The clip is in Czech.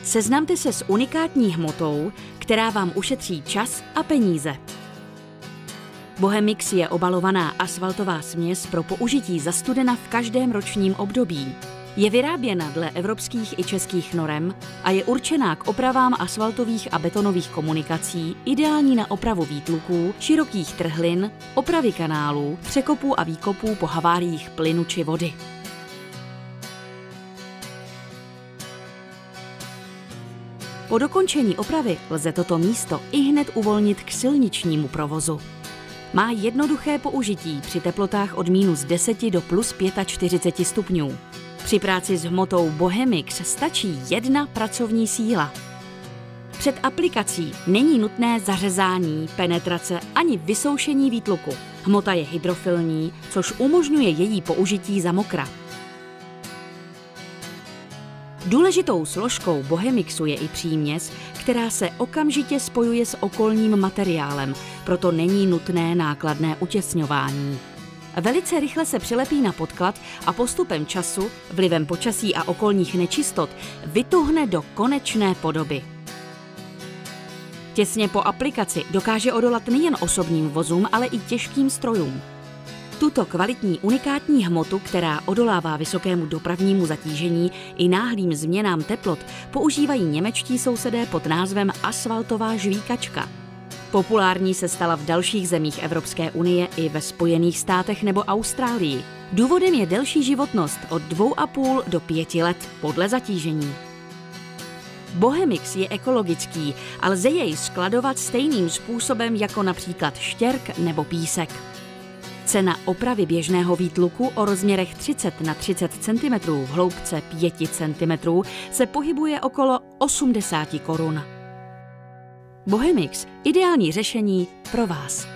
Seznamte se s unikátní hmotou, která vám ušetří čas a peníze. Bohemix je obalovaná asfaltová směs pro použití za studena v každém ročním období. Je vyráběna dle evropských i českých norem a je určená k opravám asfaltových a betonových komunikací, ideální na opravu výtluků, širokých trhlin, opravy kanálů, překopů a výkopů po haváriích plynu či vody. Po dokončení opravy lze toto místo ihned uvolnit k silničnímu provozu. Má jednoduché použití při teplotách od -10 do +45 stupňů. Při práci s hmotou Bohemix stačí jedna pracovní síla. Před aplikací není nutné zařezání, penetrace ani vysoušení výtluku. Hmota je hydrofilní, což umožňuje její použití za mokra. Důležitou složkou Bohemixu je i příměs, která se okamžitě spojuje s okolním materiálem, proto není nutné nákladné utěsňování. Velice rychle se přilepí na podklad a postupem času, vlivem počasí a okolních nečistot, vytuhne do konečné podoby. Těsně po aplikaci dokáže odolat nejen osobním vozům, ale i těžkým strojům. Tuto kvalitní unikátní hmotu, která odolává vysokému dopravnímu zatížení i náhlým změnám teplot, používají němečtí sousedé pod názvem asfaltová žvíkačka. Populární se stala v dalších zemích Evropské unie i ve Spojených státech nebo Austrálii. Důvodem je delší životnost od 2,5 do 5 let podle zatížení. Bohemix je ekologický a lze jej skladovat stejným způsobem jako například štěrk nebo písek. Cena opravy běžného výtluku o rozměrech 30 na 30 cm v hloubce 5 cm se pohybuje okolo 80 korun. Bohemix – ideální řešení pro vás.